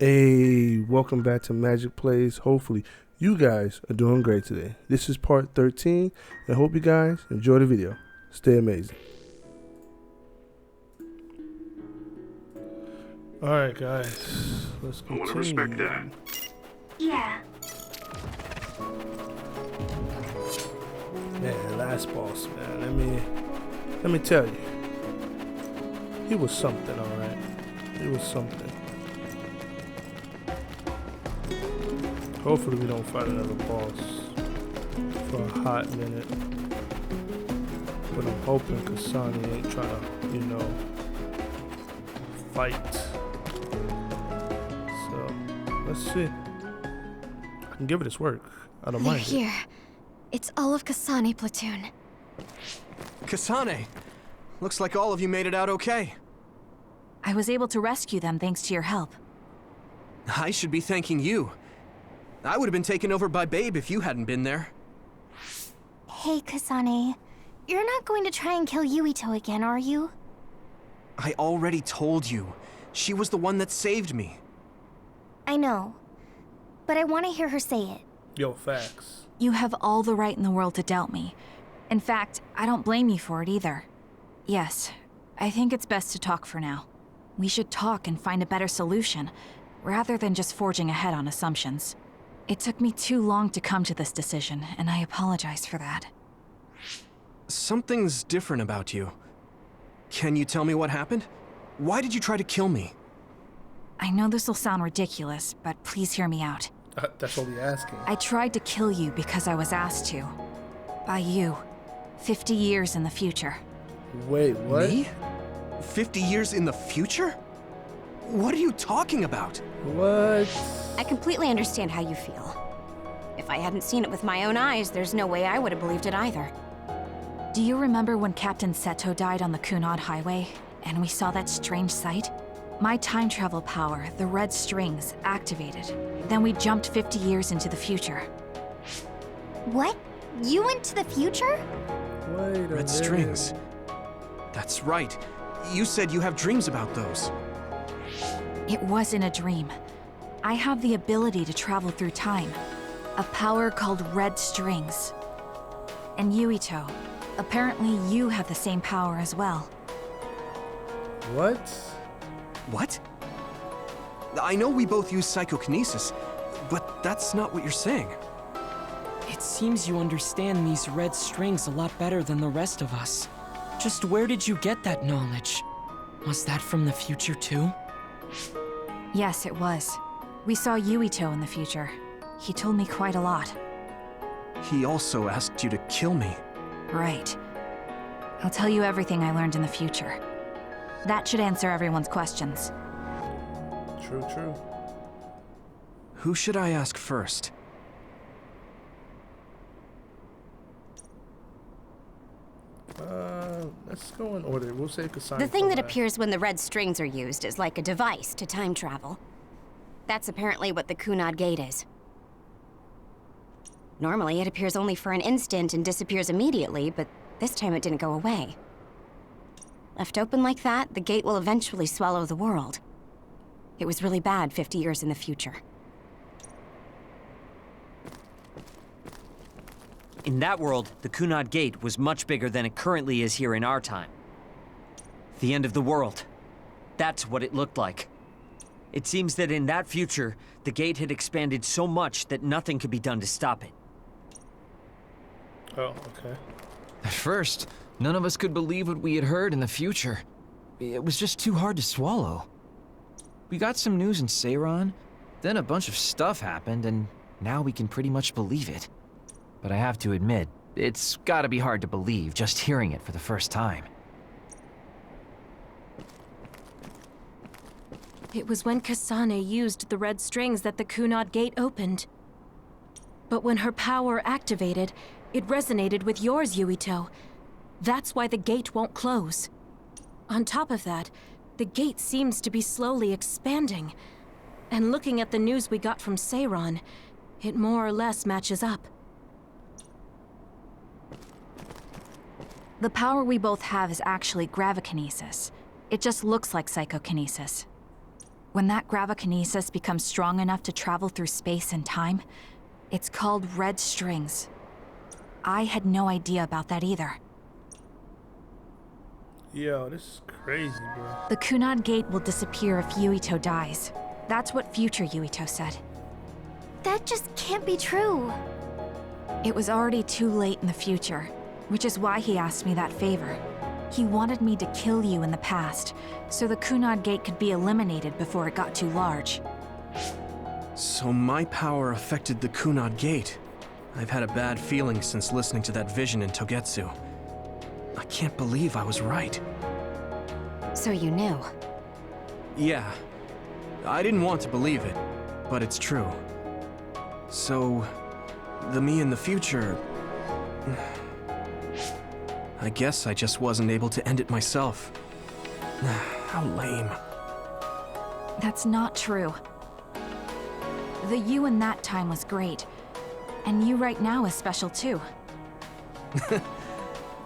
Hey, welcome back to Magic Plays. Hopefully, you guys are doing great today. This is part 13, and I hope you guys enjoy the video. Stay amazing. Alright, guys, let's continue. I want to respect that. Yeah. Man, last boss, man. Let me tell you, he was something, alright. He was something. Hopefully we don't fight another boss for a hot minute. But I'm hoping Kasane ain't trying to, fight. So, let's see. I can give it its work. I don't They're mind it. here. It's all of Kasane platoon. Kasane! Looks like all of you made it out okay. I was able to rescue them thanks to your help. I should be thanking you. I would have been taken over by Babe if you hadn't been there. Hey, Kasane. You're not going to try and kill Yuito again, are you? I already told you. She was the one that saved me. I know. But I want to hear her say it. Yo, facts. You have all the right in the world to doubt me. In fact, I don't blame you for it either. Yes, I think it's best to talk for now. We should talk and find a better solution, rather than just forging ahead on assumptions. It took me too long to come to this decision, and I apologize for that. Something's different about you. Can you tell me what happened? Why did you try to kill me? I know this will sound ridiculous, but please hear me out. That's all we asking. I tried to kill you because I was asked to. By you. 50 years in the future. Wait, what? Me? 50 years in the future? What are you talking about? What? I completely understand how you feel. If I hadn't seen it with my own eyes, there's no way I would have believed it either. Do you remember when Captain Seto died on the Kunad Highway, and we saw that strange sight? My time travel power, the red strings, activated. Then we jumped 50 years into the future. What? You went to the future? Wait a minute. Red strings. That's right. You said you have dreams about those. It wasn't a dream. I have the ability to travel through time. A power called red strings. And Yuito, apparently you have the same power as well. What? What? I know we both use psychokinesis, but that's not what you're saying. It seems you understand these red strings a lot better than the rest of us. Just where did you get that knowledge? Was that from the future too? Yes, it was. We saw Yuito in the future. He told me quite a lot. He also asked you to kill me. Right. I'll tell you everything I learned in the future. That should answer everyone's questions. True. Who should I ask first? Let's go in order. We'll say Kasane. The thing for that last. appears when the red strings are used is like a device to time travel. That's apparently what the Kunad Gate is. Normally, it appears only for an instant and disappears immediately, but this time it didn't go away. Left open like that, the gate will eventually swallow the world. It was really bad 50 years in the future. In that world, the Kunad Gate was much bigger than it currently is here in our time. The end of the world. That's what it looked like. It seems that in that future, the gate had expanded so much that nothing could be done to stop it. Oh, okay. At first, none of us could believe what we had heard in the future. It was just too hard to swallow. We got some news in Seiran, then a bunch of stuff happened, and now we can pretty much believe it. But I have to admit, it's gotta be hard to believe just hearing it for the first time. It was when Kasane used the red strings that the Kunad Gate opened. But when her power activated, it resonated with yours, Yuito. That's why the gate won't close. On top of that, the gate seems to be slowly expanding. And looking at the news we got from Seiran, it more or less matches up. The power we both have is actually gravikinesis. It just looks like psychokinesis. When that gravikinesis becomes strong enough to travel through space and time, it's called red strings. I had no idea about that either. Yo, this is crazy, bro. The Kunad Gate will disappear if Yuito dies. That's what future Yuito said. That just can't be true. It was already too late in the future, which is why he asked me that favor. He wanted me to kill you in the past, so the Kunad Gate could be eliminated before it got too large. So my power affected the Kunad Gate. I've had a bad feeling since listening to that vision in Togetsu. I can't believe I was right. So you knew. Yeah. I didn't want to believe it, but it's true. So, the me in the future... I guess I just wasn't able to end it myself. How lame. That's not true. The you in that time was great, and you right now is special too.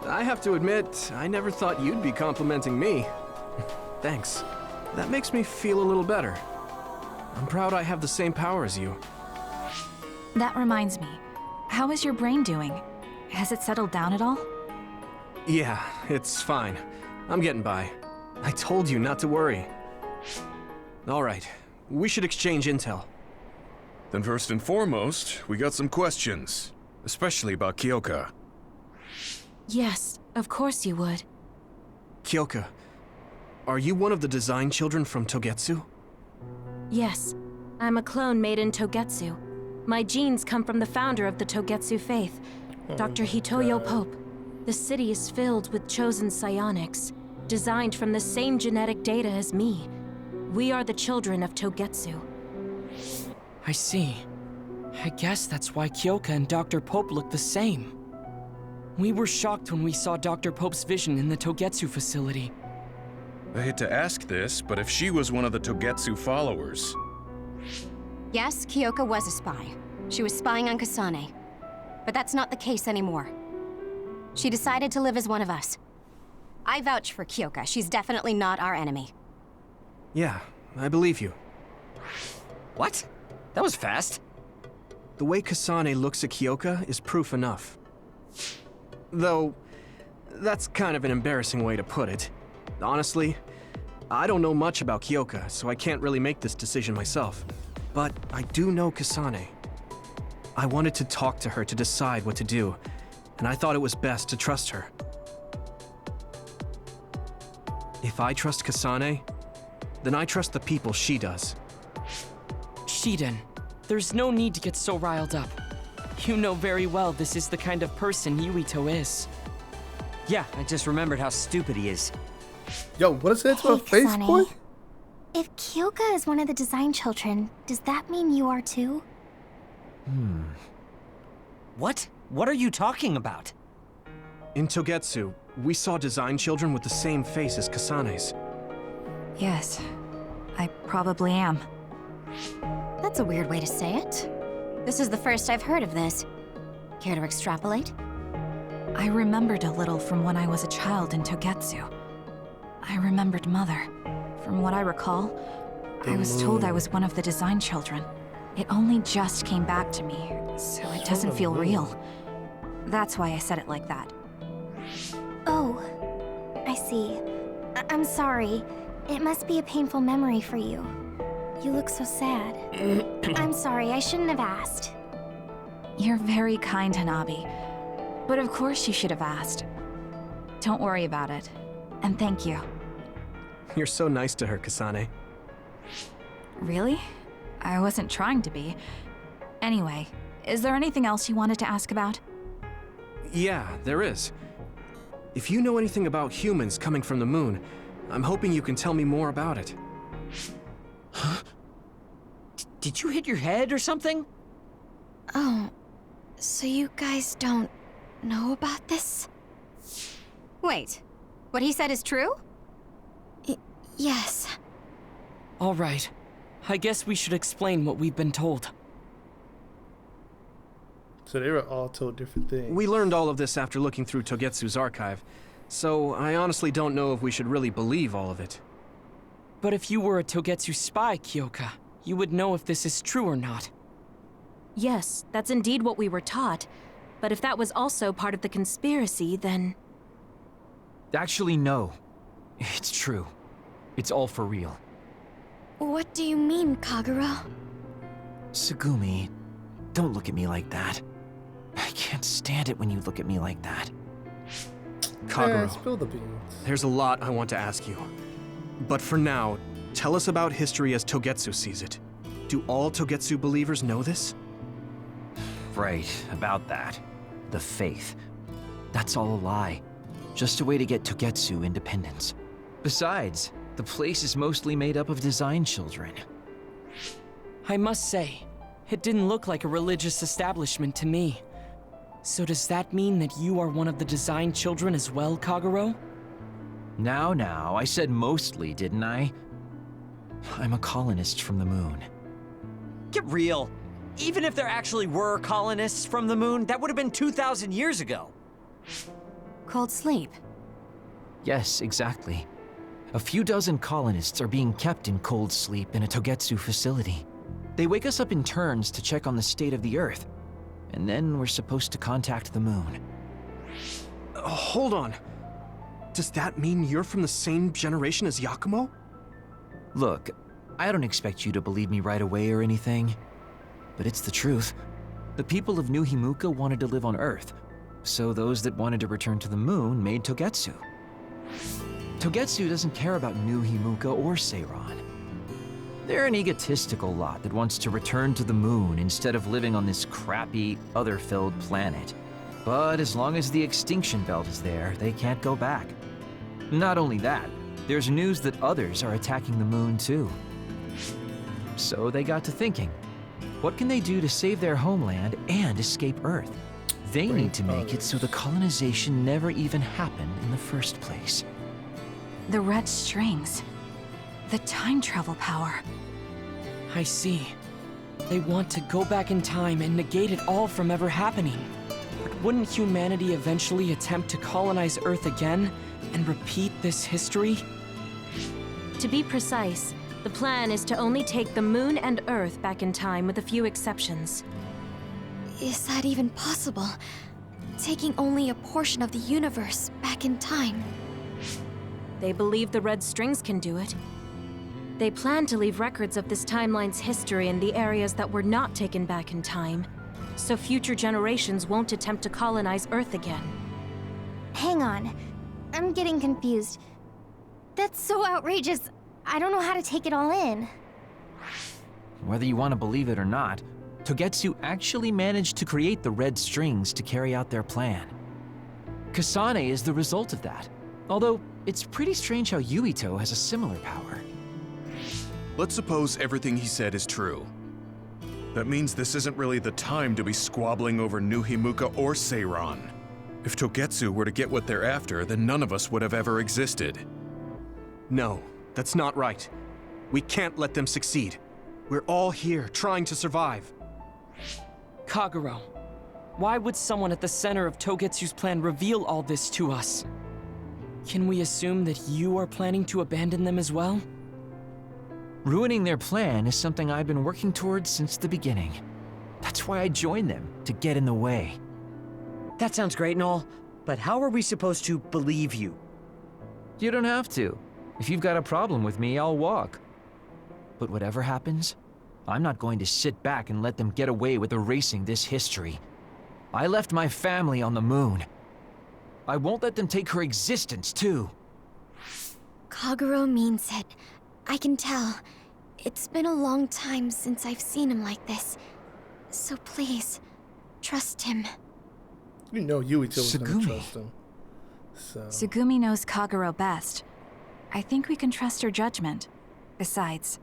I have to admit, I never thought you'd be complimenting me. Thanks. That makes me feel a little better. I'm proud I have the same power as you. That reminds me, how is your brain doing? Has it settled down at all? Yeah, it's fine. I'm getting by. I told you not to worry. All right, we should exchange intel. Then first and foremost, we got some questions. Especially about Kyoka. Yes, of course you would. Kyoka, are you one of the design children from Togetsu? Yes, I'm a clone made in Togetsu. My genes come from the founder of the Togetsu faith, Dr. Hitoyo Pope. The city is filled with chosen psionics, designed from the same genetic data as me. We are the children of Togetsu. I see. I guess that's why Kyoka and Dr. Pope look the same. We were shocked when we saw Dr. Pope's vision in the Togetsu facility. I hate to ask this, but if she was one of the Togetsu followers... Yes, Kyoka was a spy. She was spying on Kasane. But that's not the case anymore. She decided to live as one of us. I vouch for Kyoka. She's definitely not our enemy. Yeah, I believe you. What? That was fast. The way Kasane looks at Kyoka is proof enough. Though, that's kind of an embarrassing way to put it. Honestly, I don't know much about Kyoka, so I can't really make this decision myself. But I do know Kasane. I wanted to talk to her to decide what to do, and I thought it was best to trust her. If I trust Kasane, then I trust the people she does. Shiden, there's no need to get so riled up. You know very well this is the kind of person Yuito is. Yeah, I just remembered how stupid he is. Yo, what is that to her face, Kasane. boy? If Kyoka is one of the design children, does that mean you are too? What? What are you talking about? In Togetsu, we saw design children with the same face as Kasane's. Yes, I probably am. That's a weird way to say it. This is the first I've heard of this. Care to extrapolate? I remembered a little from when I was a child in Togetsu. I remembered Mother. From what I recall, I was told I was one of the design children. It only just came back to me, so it doesn't feel real. That's why I said it like that. Oh, I see. I'm sorry. It must be a painful memory for you. You look so sad. I'm sorry, I shouldn't have asked. You're very kind, Hanabi. But of course you should have asked. Don't worry about it. And thank you. You're so nice to her, Kasane. Really? I wasn't trying to be. Anyway, is there anything else you wanted to ask about? Yeah, there is. If you know anything about humans coming from the moon, I'm hoping you can tell me more about it. Huh? Did you hit your head or something? Oh, so you guys don't know about this? Wait, what he said is true? Yes. All right. I guess we should explain what we've been told. So they were all told different things. We learned all of this after looking through Togetsu's archive, so I honestly don't know if we should really believe all of it. But if you were a Togetsu spy, Kyoka, you would know if this is true or not. Yes, that's indeed what we were taught. But if that was also part of the conspiracy, then... Actually, no. It's true. It's all for real. What do you mean, Kagero? Tsugumi, don't look at me like that. I can't stand it when you look at me like that. Kagero, Spill the beans. there's a lot I want to ask you. But for now, tell us about history as Togetsu sees it. Do all Togetsu believers know this? Right, about that. The faith. That's all a lie. Just a way to get Togetsu independence. Besides, the place is mostly made up of design children. I must say, it didn't look like a religious establishment to me. So does that mean that you are one of the design children as well, Kagero? Now, I said mostly, didn't I? I'm a colonist from the moon. Get real. Even if there actually were colonists from the moon, that would have been 2,000 years ago. Cold sleep. Yes, exactly. A few dozen colonists are being kept in cold sleep in a Togetsu facility. They wake us up in turns to check on the state of the Earth, and then we're supposed to contact the moon. Hold on. Does that mean you're from the same generation as Yakumo? Look, I don't expect you to believe me right away or anything, but it's the truth. The people of New Himuka wanted to live on Earth, so those that wanted to return to the moon made Togetsu. Togetsu doesn't care about New Himuka or Seiran. They're an egotistical lot that wants to return to the moon instead of living on this crappy, other-filled planet. But as long as the extinction belt is there, they can't go back. Not only that, there's news that others are attacking the moon too. So they got to thinking, what can they do to save their homeland and escape Earth? They need to make it so the colonization never even happened in the first place. The red strings. The time travel power. I see. They want to go back in time and negate it all from ever happening. But wouldn't humanity eventually attempt to colonize Earth again and repeat this history? To be precise, the plan is to only take the moon and Earth back in time with a few exceptions. Is that even possible? Taking only a portion of the universe back in time. They believe the red strings can do it. They plan to leave records of this timeline's history in the areas that were not taken back in time, so future generations won't attempt to colonize Earth again. Hang on. I'm getting confused. That's so outrageous. I don't know how to take it all in. Whether you want to believe it or not, Togetsu actually managed to create the red strings to carry out their plan. Kasane is the result of that, although it's pretty strange how Yuito has a similar power. Let's suppose everything he said is true. That means this isn't really the time to be squabbling over New Himuka or Seiran. If Togetsu were to get what they're after, then none of us would have ever existed. No, that's not right. We can't let them succeed. We're all here trying to survive. Kagero, why would someone at the center of Togetsu's plan reveal all this to us? Can we assume that you are planning to abandon them as well? Ruining their plan is something I've been working towards since the beginning. That's why I joined them, to get in the way. That sounds great and all, but how are we supposed to believe you? You don't have to. If you've got a problem with me, I'll walk. But whatever happens, I'm not going to sit back and let them get away with erasing this history. I left my family on the moon. I won't let them take her existence, too. Kagero means it. I can tell. It's been a long time since I've seen him like this. So please, trust him. You know Yuito was gonna Tsugumi. trust him. So Tsugumi knows Kagero best. I think we can trust her judgment. Besides,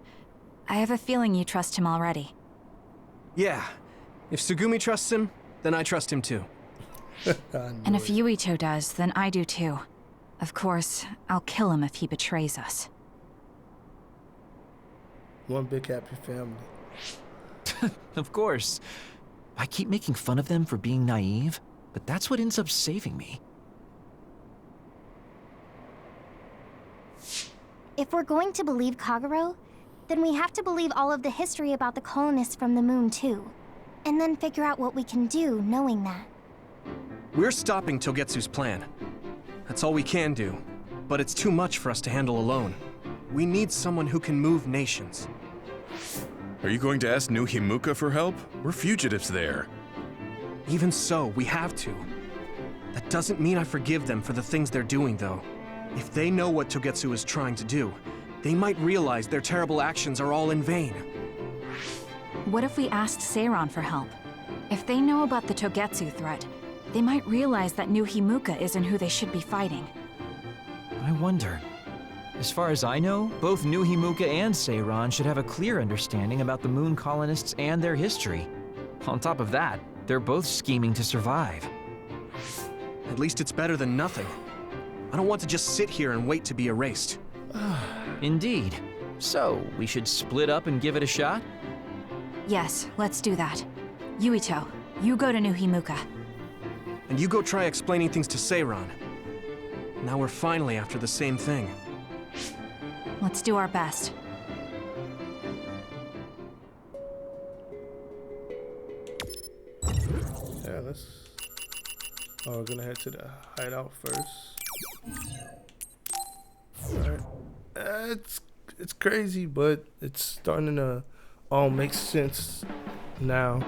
I have a feeling you trust him already. Yeah, if Tsugumi trusts him, then I trust him too. And if Yuito does, then I do too. Of course, I'll kill him if he betrays us. one big happy family. Of course. I keep making fun of them for being naive, but that's what ends up saving me. If we're going to believe Kagero, then we have to believe all of the history about the colonists from the moon too. And then figure out what we can do knowing that. We're stopping Togetsu's plan. That's all we can do. But it's too much for us to handle alone. We need someone who can move nations. Are you going to ask New Himuka for help? We're fugitives there. Even so, we have to. That doesn't mean I forgive them for the things they're doing, though. If they know what Togetsu is trying to do, they might realize their terrible actions are all in vain. What if we asked Seiran for help? If they know about the Togetsu threat, they might realize that New Himuka isn't who they should be fighting. I wonder. As far as I know, both New Himuka and Seiran should have a clear understanding about the moon colonists and their history. On top of that, they're both scheming to survive. At least it's better than nothing. I don't want to just sit here and wait to be erased. Indeed. So, we should split up and give it a shot? Yes, let's do that. Yuito, you go to New Himuka. And you go try explaining things to Seiran. Now we're finally after the same thing. Let's do our best. Yeah, let's... Oh, we're gonna head to the hideout first. Alright. It's crazy, but it's starting to all make sense now.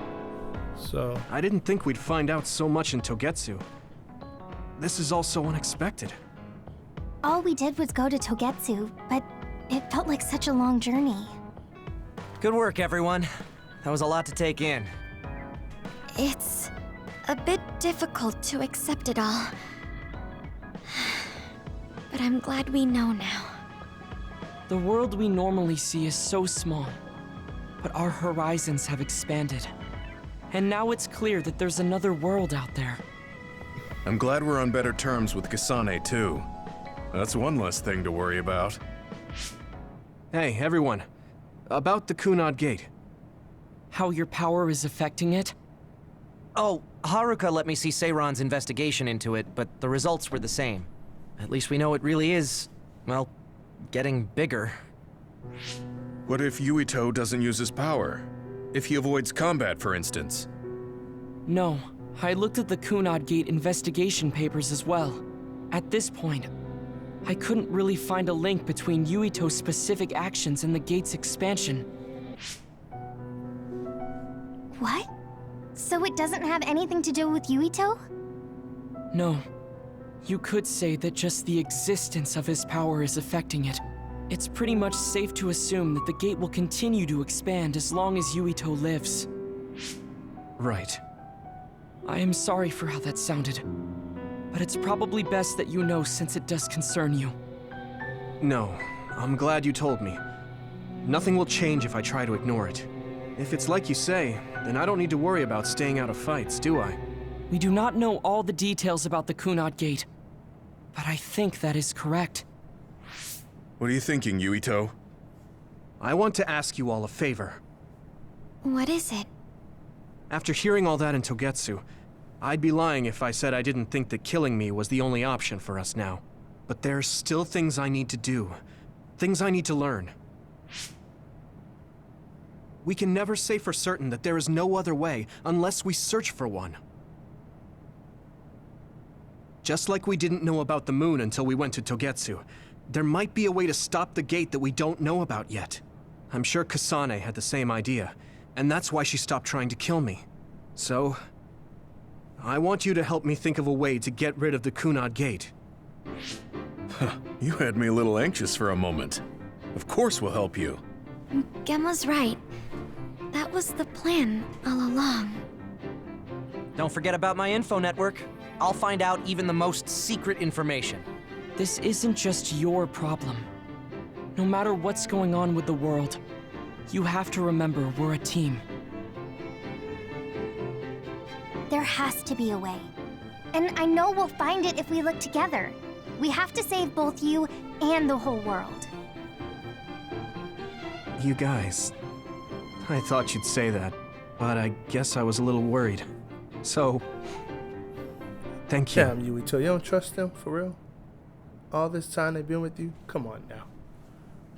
So... I didn't think we'd find out so much in Togetsu. This is all so unexpected. All we did was go to Togetsu, but it felt like such a long journey. Good work, everyone. That was a lot to take in. It's a bit difficult to accept it all. But I'm glad we know now. The world we normally see is so small, but our horizons have expanded. And now it's clear that there's another world out there. I'm glad we're on better terms with Kasane, too. That's one less thing to worry about. Hey, everyone. About the Kunad Gate. How your power is affecting it? Oh, Haruka let me see Seiran's investigation into it, but the results were the same. At least we know it really is, well, getting bigger. What if Yuito doesn't use his power? If he avoids combat, for instance? No, I looked at the Kunad Gate investigation papers as well. At this point, I couldn't really find a link between Yuito's specific actions and the gate's expansion. What? So it doesn't have anything to do with Yuito? No. You could say that just the existence of his power is affecting it. It's pretty much safe to assume that the gate will continue to expand as long as Yuito lives. Right. I am sorry for how that sounded, but it's probably best that you know since it does concern you. No, I'm glad you told me. Nothing will change if I try to ignore it. If it's like you say, then I don't need to worry about staying out of fights, do I? We do not know all the details about the Kunad Gate, but I think that is correct. What are you thinking, Yuito? I want to ask you all a favor. What is it? After hearing all that in Togetsu, I'd be lying if I said I didn't think that killing me was the only option for us now. But there's still things I need to do. Things I need to learn. We can never say for certain that there is no other way unless we search for one. Just like we didn't know about the moon until we went to Togetsu, there might be a way to stop the gate that we don't know about yet. I'm sure Kasane had the same idea, and that's why she stopped trying to kill me. So, I want you to help me think of a way to get rid of the Kunad Gate. You had me a little anxious for a moment. Of course we'll help you. Gemma's right. That was the plan all along. Don't forget about my info network. I'll find out even the most secret information. This isn't just your problem. No matter what's going on with the world, you have to remember we're a team. There has to be a way. And I know we'll find it if we look together. We have to save both you and the whole world. You guys... I thought you'd say that, but I guess I was a little worried. So... thank you. Damn, Yuito, you don't trust them, for real? All this time they've been with you? Come on now.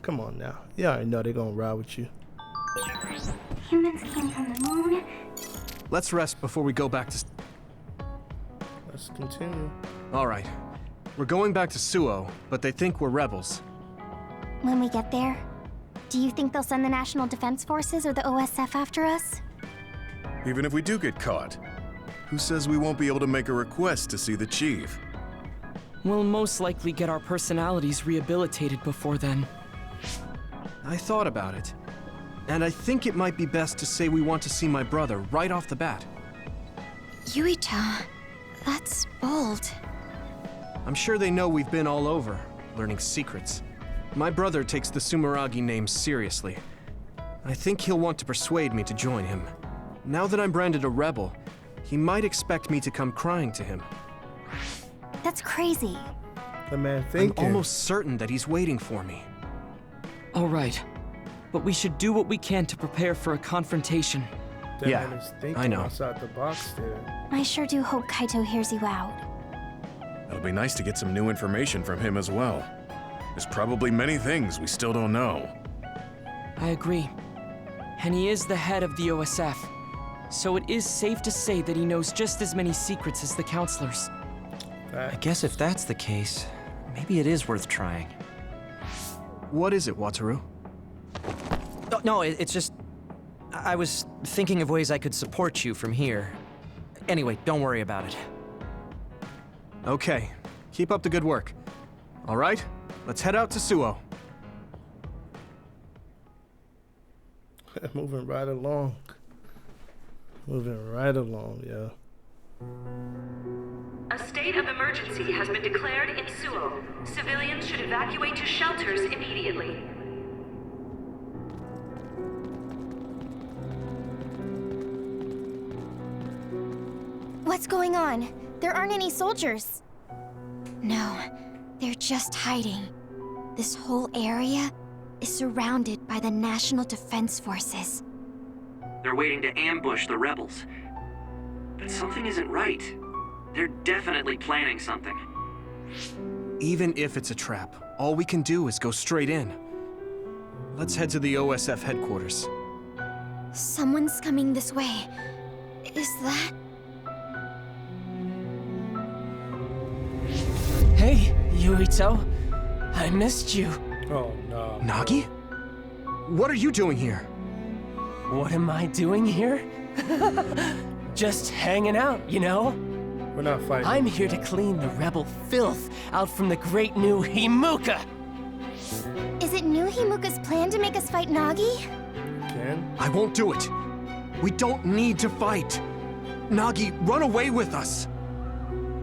Come on now. You already know they're gonna ride with you. Humans came from the moon. Let's rest before we go back to... Let's continue. All right. We're going back to Suo, but they think we're rebels. When we get there, do you think they'll send the National Defense Forces or the OSF after us? Even if we do get caught, who says we won't be able to make a request to see the chief? We'll most likely get our personalities rehabilitated before then. I thought about it. And I think it might be best to say we want to see my brother right off the bat. Yuito, that's bold. I'm sure they know we've been all over, learning secrets. My brother takes the Sumeragi name seriously. I think he'll want to persuade me to join him. Now that I'm branded a rebel, he might expect me to come crying to him. That's crazy. The man thinking. I'm almost certain that he's waiting for me. All right. But we should do what we can to prepare for a confrontation. That Yeah, man is thinking I know. outside the box there. I sure do hope Kaito hears you out. It'll be nice to get some new information from him as well. There's probably many things we still don't know. I agree. And he is the head of the OSF. So it is safe to say that he knows just as many secrets as the counselors. I guess if that's the case, maybe it is worth trying. What is it, Wataru? Oh, no, it's just... I was thinking of ways I could support you from here. Anyway, don't worry about it. Okay, keep up the good work. All right, let's head out to Suo. Moving right along. Moving right along, yeah. A state of emergency has been declared in Suo. Civilians should evacuate to shelters immediately. What's going on? There aren't any soldiers. No, they're just hiding. This whole area is surrounded by the National Defense Forces. They're waiting to ambush the rebels. But something isn't right. They're definitely planning something. Even if it's a trap, all we can do is go straight in. Let's head to the OSF headquarters. Someone's coming this way. Is that... Hey, Yuito. I missed you. Oh, no. Nagi? What are you doing here? What am I doing here? Just hanging out, you know? We're not fighting. I'm here to clean the rebel filth out from the great new Himuka. Is it New Himuka's plan to make us fight Nagi? Again? I won't do it. We don't need to fight. Nagi, run away with us.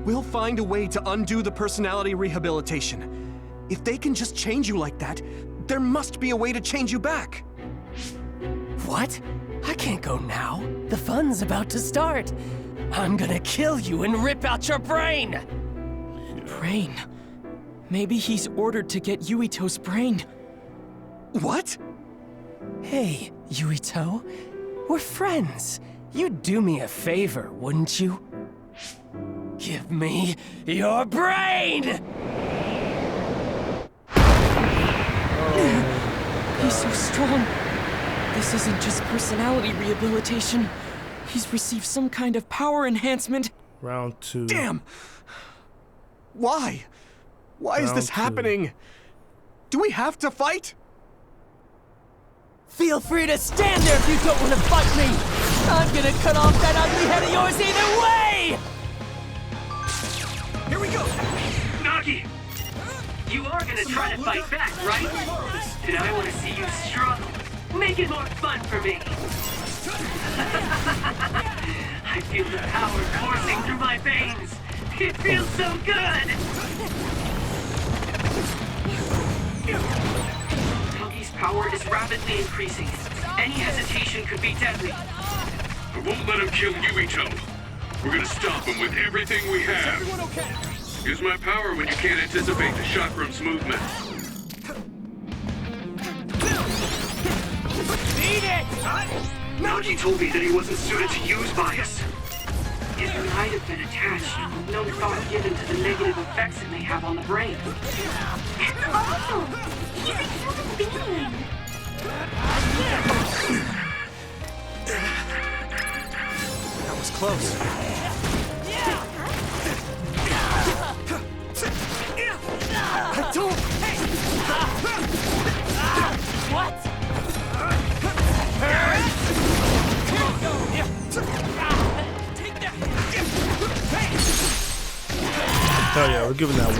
We'll find a way to undo the personality rehabilitation. If they can just change you like that, there must be a way to change you back. What? I can't go now. The fun's about to start. I'm gonna kill you and rip out your brain! Brain? Maybe he's ordered to get Yuito's brain. What? Hey, Yuito. We're friends. You'd do me a favor, wouldn't you? Give me your brain! He's so strong. This isn't just personality rehabilitation. He's received some kind of power enhancement. Round 2. Damn! Why? Why is this happening? Do we have to fight? Feel free to stand there if you don't want to fight me! I'm gonna cut off that ugly head of yours either way! Here we go! Nagi! You are gonna try to fight back, right? And I want to see you struggle. Make it more fun for me! I feel the power coursing through my veins! It feels so good! Nagi's power is rapidly increasing. Any hesitation could be deadly. I won't let him kill Yuito. We're gonna stop him with everything we have. Use my power when you can't anticipate the chakrams' movement. Beat it! Nagi told me that he wasn't suited to use bias. If it might have been attached, no thought given to the negative effects it may have on the brain. That's awful! He's a human being! That was close. I don't... What? Oh yeah, we're giving that one.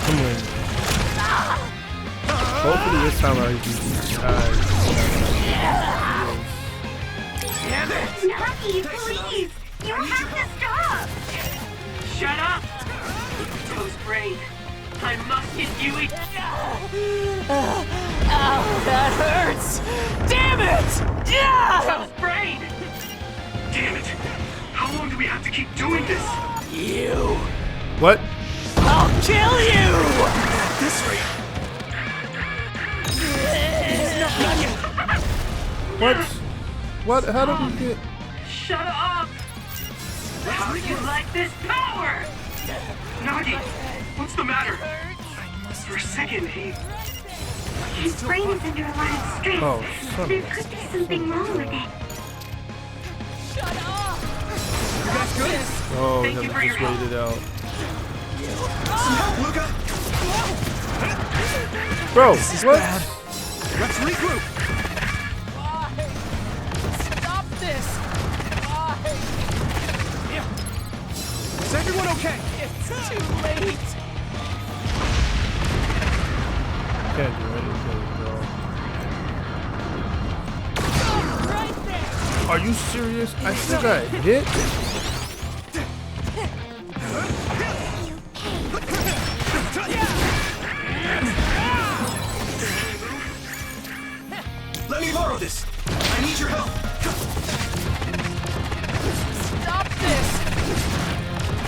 Come on. Hopefully this time I can Damn it! Nagi, please! You have to stop! Shut up! Toast brain. I must get Yui. Ow, that hurts! Damn it! Toast brain! Damn it! How long do we have to keep doing this? You! What? I'll kill you! This rate. What? What? How did we get? Shut up! How do you like this power? Nagi, what's the matter? For a second, His brain is under a lot of stress. Oh, son There of a- could be something wrong with it. Shut up! You guys good? Oh, we Thank you have for to your just wait it out. Some help, Luca! Bro, This is what? bad. Let's regroup! Why? Stop this! Why? Is everyone okay? It's too late! Can't do anything, bro. Right there! Are you serious? I still got hit? Let me borrow this! I need your help! Stop this!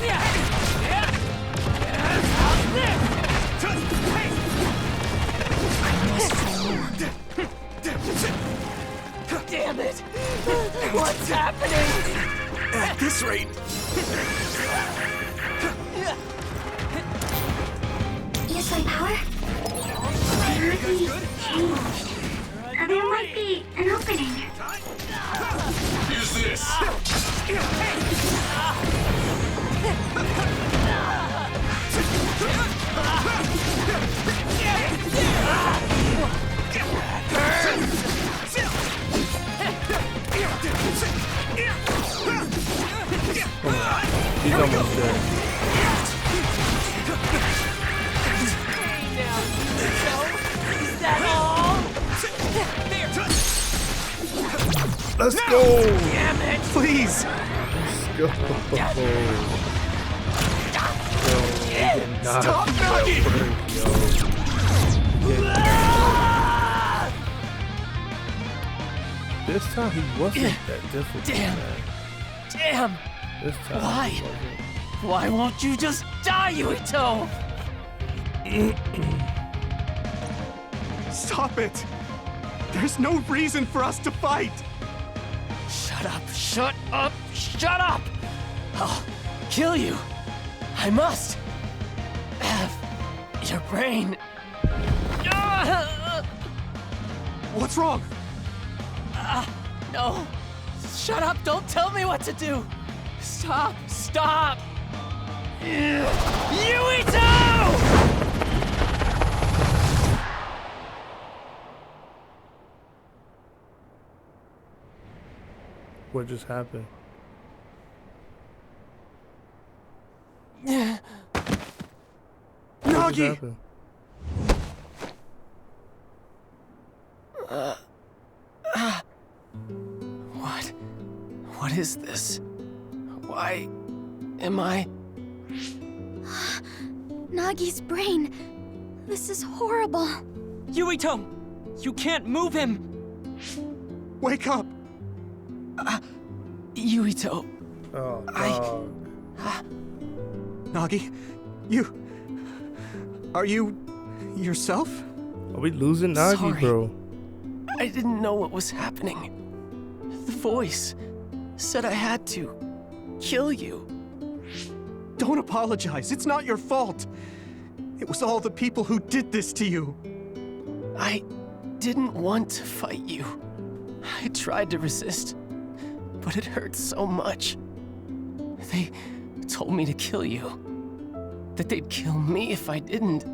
Damn it! What's happening? At this rate... Use my power? There might be changed. There might be an opening. Use this! He's almost dead. Is that all? Let's go! Damn it! Please! Let's go! Stop, Nagi! This time he wasn't that difficult, Damn. man. Damn! This time Why? he wasn't. Why won't you just die, Yuito? Stop it! There's no reason for us to fight! Shut up, shut up, shut up! I'll kill you. I must have your brain. What's wrong? No. Shut up, don't tell me what to do. Stop, stop. Yuito! What just happened? Yeah. What just Nagi! happened? What is this? Why am I... Nagi's brain. This is horrible. Yuito! You can't move him! Wake up! Yuito, Oh, dog. Nagi, Are you... yourself? Are we losing Nagi, Sorry. bro? I didn't know what was happening. The voice. said I had to kill you. Don't apologize. It's not your fault. It was all the people who did this to you. I didn't want to fight you. I tried to resist, but it hurt so much. They told me to kill you. That they'd kill me if I didn't.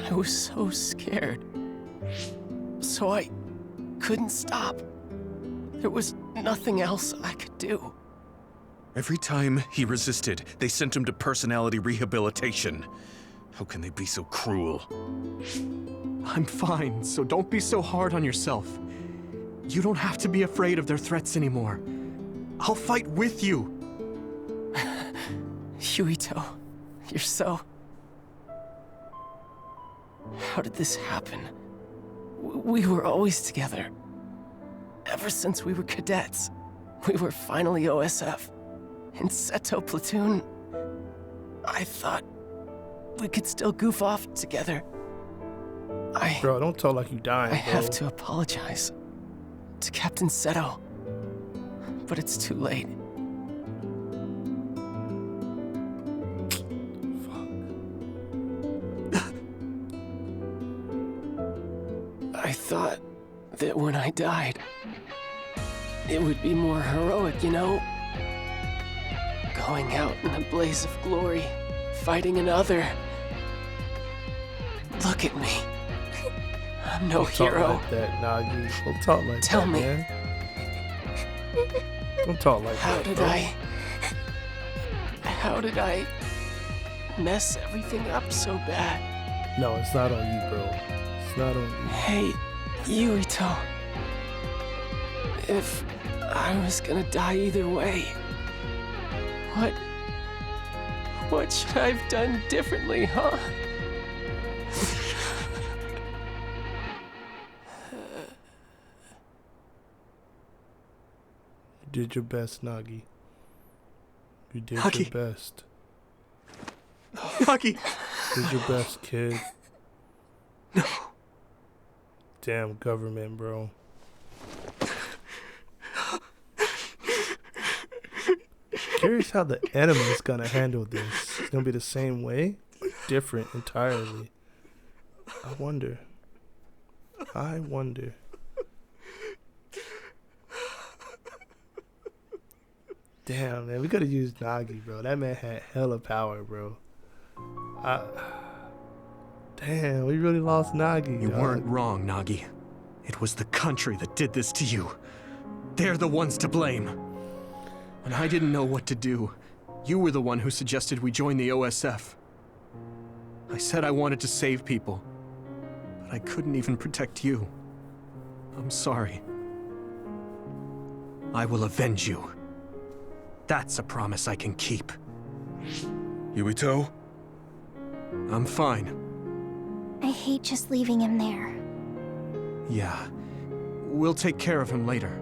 I was so scared. So I couldn't stop. There was nothing else I could do. Every time he resisted, they sent him to personality rehabilitation. How can they be so cruel? I'm fine, so don't be so hard on yourself. You don't have to be afraid of their threats anymore. I'll fight with you. Yuito, you're so... How did this happen? We were always together. Ever since we were cadets, we were finally OSF. In Seto Platoon, I thought we could still goof off together. Bro, don't talk like you dying, I have to apologize to Captain Seto, but it's too late. I thought that when I died, it would be more heroic, you know? Going out in a blaze of glory, fighting another. Look at me. I'm no hero. Don't talk like that, Nagi. Don't talk like Tell that, me. man. Don't talk like How that, did bro. How did I mess everything up so bad? No, it's not on you, bro. It's not on you. Hey, Yuito. If I was gonna die either way, what should I have done differently, huh? You did your best, Nagi. You did Nagi. your best. Nagi! You did your best, kid. No. Damn government, bro. Curious how the enemy is gonna handle this. It's gonna be the same way, or different entirely. I wonder. Damn, man, we could have used Nagi, bro. That man had hella power, bro. Damn, we really lost Nagi. You dog. weren't wrong, Nagi. It was the country that did this to you. They're the ones to blame. When I didn't know what to do, you were the one who suggested we join the OSF. I said I wanted to save people, but I couldn't even protect you. I'm sorry. I will avenge you. That's a promise I can keep. Yuito? I'm fine. I hate just leaving him there. Yeah. We'll take care of him later.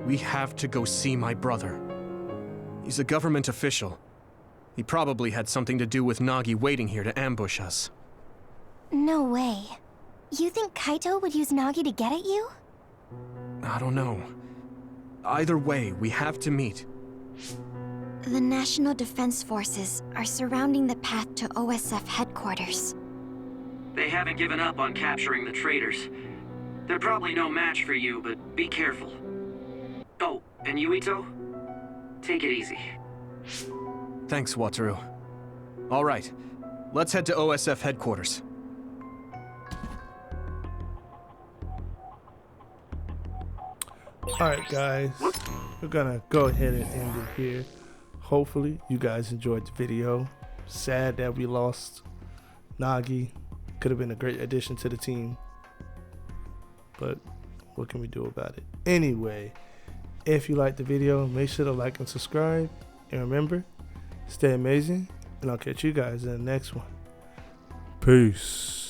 We have to go see my brother. He's a government official. He probably had something to do with Nagi waiting here to ambush us. No way. You think Kaito would use Nagi to get at you? I don't know. Either way, we have to meet. The National Defense Forces are surrounding the path to OSF headquarters. They haven't given up on capturing the traitors. They're probably no match for you, but be careful. Oh, and Yuito? Take it easy. Thanks, Wataru. All right, let's head to OSF headquarters. Alright, guys. We're gonna go ahead and end it here. Hopefully, you guys enjoyed the video. Sad that we lost Nagi. Could have been a great addition to the team. But what can we do about it? Anyway, if you liked the video, make sure to like and subscribe. And remember, stay amazing. And I'll catch you guys in the next one. Peace.